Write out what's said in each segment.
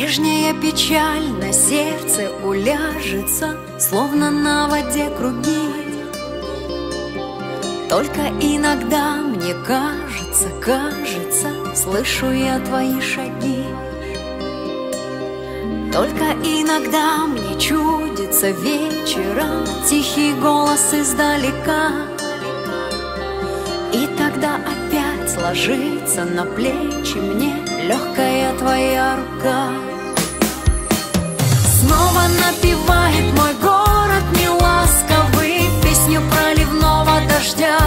Прежняя печаль на сердце уляжется, словно на воде круги. Только иногда мне кажется, слышу я твои шаги. Только иногда мне чудится вечером тихий голос издалека. И тогда опять ложится на плечи мне легкая твоя рука. Снова напевает мой город неласковый песню проливного дождя.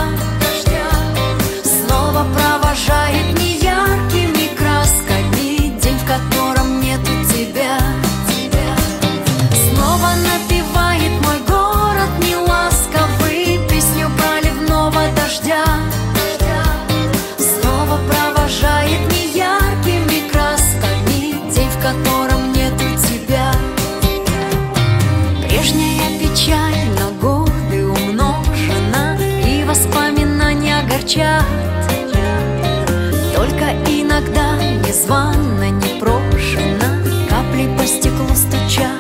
Снова провожает неяркими красками день, в котором нету тебя. Снова напевает мой город неласковый песню проливного дождя. Снова провожает неяркими красками день, в котором нету тебя. Прежняя печаль на годы умножена, и воспоминания горчат. Только иногда незванно, непрошено капли по стеклу стучат.